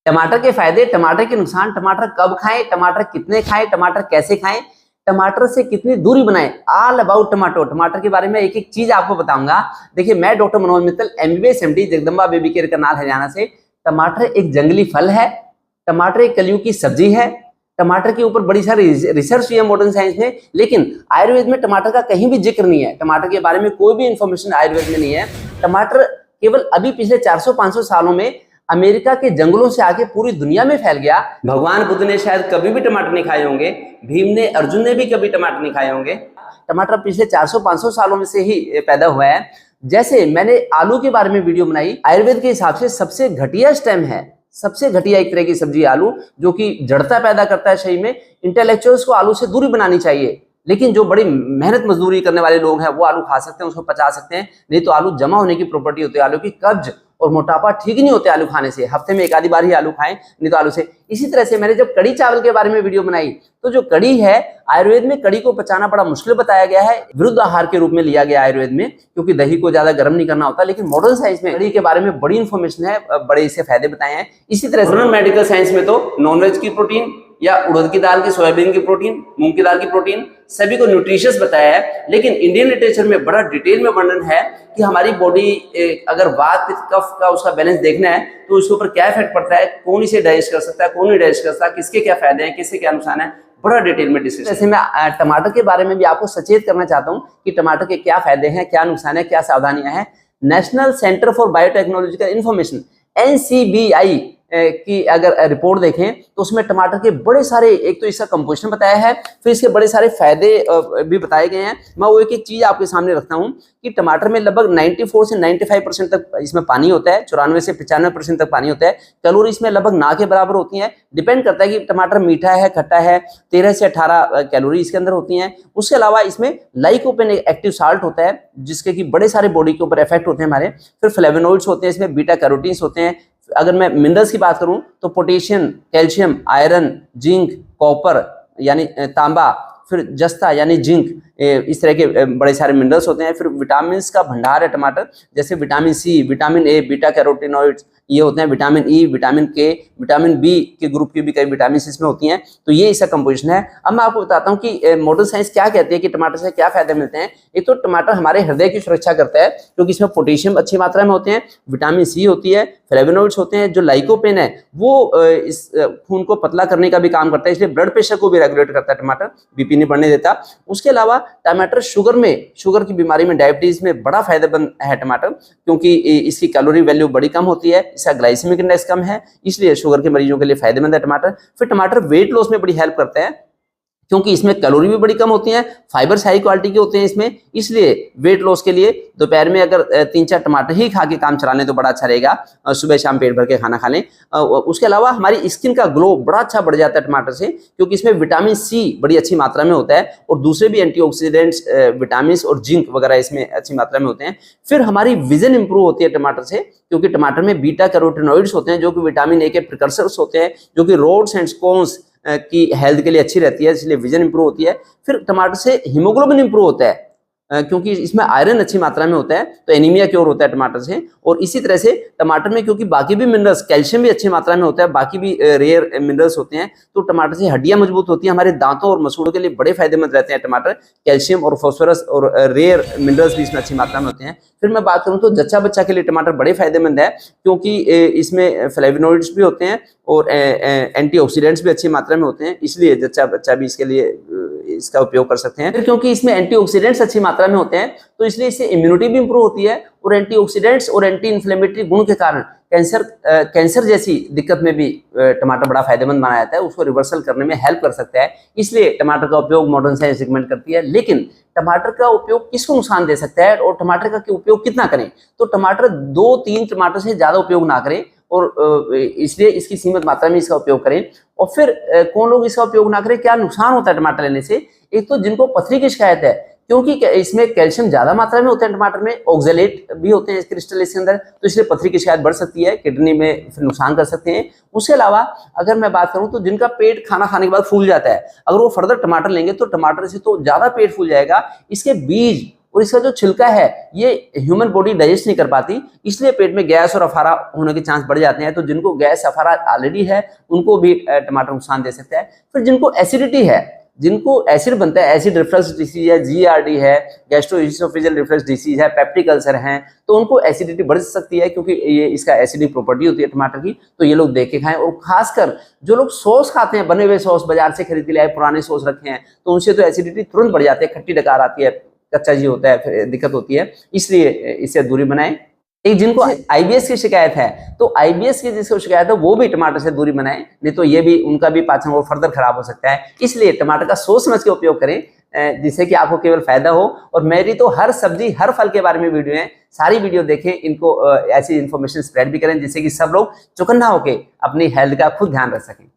टमाटर के फायदे, टमाटर के नुकसान, टमाटर कब खाएं, टमाटर कितने खाएं, टमाटर कैसे खाएं, टमाटर से कितनी दूरी बनाएं, ऑल अबाउट टमाटो। टमाटर के बारे में एक एक चीज आपको बताऊंगा। देखिए, मैं doctor Manoj Mittal, MBBS MD, Jagdamba baby care Karnal Haryana से। टमाटर एक जंगली फल है, टमाटर एक कलियुग की सब्जी है, टमाटर के ऊपर बड़ी सारी रिसर्च हुई है मॉडर्न साइंस में, लेकिन आयुर्वेद में टमाटर का कहीं भी जिक्र नहीं है। टमाटर के बारे में कोई भी इंफॉर्मेशन आयुर्वेद में नहीं है। टमाटर केवल अभी पिछले 400-500 सालों में अमेरिका के जंगलों से आके पूरी दुनिया में फैल गया। भगवान बुद्ध ने शायद कभी भी टमाटर नहीं खाए होंगे, भीम ने, अर्जुन ने भी कभी टमाटर नहीं खाए होंगे। टमाटर पिछले 400-500 सालों में से ही पैदा हुआ है। जैसे मैंने आलू के बारे में वीडियो बनाई, आयुर्वेद के हिसाब से सबसे घटिया स्टेम है, सबसे घटिया एक तरह की सब्जी आलू, जो कि जड़ता पैदा करता है शरीर में। इंटेलेक्चुअल्स को आलू से दूरी बनानी चाहिए, लेकिन जो बड़ी मेहनत मजदूरी करने वाले लोग हैं वो आलू खा सकते हैं, उसको पचा सकते हैं। नहीं तो आलू जमा होने की प्रॉपर्टी होती है आलू की। कब्ज और मोटापा ठीक नहीं होते आलू खाने से। हफ्ते में एक आधी बार ही आलू खाएं, नहीं तो आलू से। इसी तरह से मैंने जब कड़ी चावल के बारे में वीडियो बनाई, तो जो कड़ी है, आयुर्वेद में कड़ी को पचाना बड़ा मुश्किल बताया गया है, विरुद्ध आहार के रूप में लिया गया आयुर्वेद में, क्योंकि दही को ज्यादा गर्म नहीं करना होता। लेकिन मॉडर्न साइंस में कड़ी के बारे में बड़ी इंफॉर्मेशन है, बड़े इससे फायदे बताए हैं। इसी तरह से मेडिकल साइंस में तो नॉनवेज की प्रोटीन या उड़द की दाल की, सोयाबीन की प्रोटीन, मूंग की दाल की प्रोटीन, सभी को न्यूट्रिशियस बताया है। लेकिन इंडियन लिटरेचर में बड़ा डिटेल में वर्णन है कि हमारी बॉडी, अगर वात पित्त कफ का उसका बैलेंस देखना है तो उसके ऊपर क्या इफेक्ट पड़ता है, कौन इसे डाइजेस्ट कर सकता है, कौन नहीं डाइजेस्ट कर सकता, किसके क्या फायदे हैं, किससे क्या नुकसान है, बड़ा डिटेल में डिस्कस। जैसे मैं टमाटर के बारे में भी आपको सचेत करना चाहता हूँ कि टमाटर के क्या फायदे हैं, क्या नुकसान है, क्या सावधानियां हैं। National centre for biotechnological information, NCBI की अगर रिपोर्ट देखें तो उसमें टमाटर के बड़े सारे, एक तो इसका कंपोजिशन बताया है, फिर इसके बड़े सारे फायदे भी बताए गए हैं। मैं वो एक एक चीज आपके सामने रखता हूं कि टमाटर में लगभग 94 से 95% तक इसमें पानी होता है, 94 से 95% तक पानी होता है। कैलोरी इसमें लगभग ना के बराबर होती है। डिपेंड करता है कि टमाटर मीठा है, खट्टा है। 13 से 18 कैलोरी इसके अंदर होती हैं। उसके अलावा इसमें लाइकोपेन एक्टिव साल्ट होता है, जिसके कि बड़े सारे बॉडी के ऊपर इफेक्ट होते हैं हमारे। फिर फ्लेवोनॉइड्स होते हैं, इसमें बीटा कैरोटीन्स होते हैं। अगर मैं मिनरल्स की बात करूं तो potassium, calcium, iron, zinc, copper यानी तांबा, फिर जस्ता यानी जिंक, इस तरह के बड़े सारे मिनरल्स होते हैं। फिर विटामिन का भंडार है टमाटर, जैसे vitamin C, vitamin A, beta carotenoids ये होते हैं, vitamin E, vitamin K, vitamin B के ग्रुप की भी कई विटामिन इसमें होती हैं। तो ये इसका कंपोजिशन है। अब मैं आपको बताता हूँ कि मॉडर्न साइंस क्या कहती है कि टमाटर से क्या फायदे मिलते हैं। एक तो टमाटर हमारे हृदय की सुरक्षा करता है, क्योंकि इसमें पोटेशियम अच्छी मात्रा में होते हैं, विटामिन C होती है, फ्लेवोनॉइड्स होते हैं। जो लाइकोपेन है वो इस खून को पतला करने का भी काम करता है, इसलिए ब्लड प्रेशर को भी रेगुलेट करता है टमाटर, BP नहीं बढ़ने देता। उसके अलावा टमाटर शुगर की बीमारी में, डायबिटीज में बड़ा फायदेमंद है टमाटर, क्योंकि इसकी कैलोरी वैल्यू बड़ी कम होती है, इसका ग्लाइसेमिक इंडेक्स कम है, इसलिए शुगर के मरीजों के लिए फायदेमंद है टमाटर। फिर टमाटर वेट लॉस में बड़ी हेल्प करता है, क्योंकि इसमें कैलोरी भी बड़ी कम होती हैं, फाइबर्स हाई क्वालिटी के होते हैं इसमें, इसलिए वेट लॉस के लिए दोपहर में अगर 3-4 टमाटर ही खा के काम चला लें तो बड़ा अच्छा रहेगा। सुबह शाम पेट भर के खाना खा लें। उसके अलावा हमारी स्किन का ग्लो बड़ा अच्छा बढ़ जाता है टमाटर से, क्योंकि इसमें विटामिन C बड़ी अच्छी मात्रा में होता है, और दूसरे भी एंटीऑक्सीडेंट्स, विटामिन और जिंक वगैरह इसमें अच्छी मात्रा में होते हैं। फिर हमारी विजन इंप्रूव होती है टमाटर से, क्योंकि टमाटर में बीटा कैरोटीनॉइड्स होते हैं, जो कि विटामिन A के प्रिकर्सर्स होते हैं, जो कि रोड्स एंड कोन्स की हेल्थ के लिए अच्छी रहती है, इसलिए विजन इंप्रूव होती है। फिर टमाटर से हीमोग्लोबिन इंप्रूव होता है, क्योंकि इसमें आयरन अच्छी मात्रा में होता है, तो एनीमिया क्योर होता है टमाटर से। और इसी तरह से टमाटर में क्योंकि बाकी भी मिनरल्स, कैल्शियम भी अच्छी मात्रा में होता है, बाकी भी रेयर मिनरल्स होते हैं, तो टमाटर से हड्डियां मजबूत होती हैं। हमारे दांतों और मसूड़ों के लिए बड़े फायदेमंद रहते हैं टमाटर। कैल्शियम और फास्फोरस और रेयर मिनरल्स भी इसमें अच्छी मात्रा में होते हैं। फिर मैं बात करूं तो जच्चा बच्चा के लिए टमाटर बड़े फायदेमंद है, क्योंकि इसमें फ्लेवोनॉइड्स भी होते हैं और एंटीऑक्सीडेंट्स भी अच्छी मात्रा में होते हैं, इसलिए जच्चा बच्चा भी इसके लिए इसका उपयोग कर सकते हैं। फिर क्योंकि इसमें एंटीऑक्सीडेंट्स अच्छी मात्रा में होते हैं, तो इसलिए इससे इम्यूनिटी भी इंप्रूव होती है, और एंटीऑक्सीडेंट्स और एंटी इन्फ्लेमेटरी गुण के कारण कैंसर जैसी दिक्कत में भी टमाटर बड़ा फायदेमंद माना जाता है, उसको रिवर्सल करने में हेल्प कर सकता है। इसलिए टमाटर का उपयोग मॉडर्न साइंस रिकमेंड करती है। लेकिन टमाटर का उपयोग किसको नुकसान दे सकता है और टमाटर का उपयोग कितना करें? तो टमाटर 2-3 टमाटर से ज्यादा उपयोग ना करें, और इसलिए इसकी सीमित मात्रा में इसका उपयोग करें। और फिर कौन लोग इसका उपयोग ना करें? क्या नुकसान होता है टमाटर लेने से? एक तो जिनको पथरी की शिकायत है, क्योंकि इसमें कैल्शियम ज्यादा मात्रा में होता है टमाटर में, ऑक्जेलेट भी होते हैं क्रिस्टल इसके अंदर, तो इसलिए पथरी की शिकायत बढ़ सकती है, किडनी में फिर नुकसान कर सकते हैं। उसके अलावा अगर मैं बात करूं तो जिनका पेट खाना खाने के बाद फूल जाता है, अगर वो फर्दर टमाटर लेंगे तो टमाटर से तो ज्यादा पेट फूल जाएगा। इसके बीज और इसका जो छिलका है ये ह्यूमन बॉडी डाइजेस्ट नहीं कर पाती, इसलिए पेट में गैस और अफारा होने के चांस बढ़ जाते हैं। तो जिनको गैस अफारा ऑलरेडी है उनको भी टमाटर नुकसान दे सकता है। फिर जिनको एसिडिटी है, जिनको एसिड बनता है, एसिड रिफ्लक्स डिसीज है, जीआरडी है, गैस्ट्रोइसोफेजियल रिफ्लक्स डिसीज है, पेप्टिक अल्सर है, तो उनको एसिडिटी बढ़ सकती है क्योंकि ये इसका एसिडिक प्रॉपर्टी होती है टमाटर की। तो ये लोग देख के खाएं। और खासकर जो लोग सॉस खाते हैं, बने हुए सॉस बाजार से खरीद के लाए, पुराने सॉस रखे हैं, तो उनसे तो एसिडिटी तुरंत बढ़ जाती है, खट्टी डकार आती है, कच्चा जी होता है, फिर दिक्कत होती है। इसलिए इससे दूरी बनाएं। एक जिनको आईबीएस की शिकायत है, तो आईबीएस की जिसको शिकायत है वो भी टमाटर से दूरी बनाएं, नहीं तो ये भी उनका भी पाचन और फर्दर खराब हो सकता है। इसलिए टमाटर का सोच समझ के उपयोग करें जिससे कि आपको केवल फायदा हो। और मेरी तो हर सब्जी हर फल के बारे में वीडियो है, सारी वीडियो देखें, इनको ऐसी इन्फॉर्मेशन स्प्रेड भी करें जिससे कि सब लोग चौकन्ना होकर अपनी हेल्थ का खुद ध्यान रख सकें।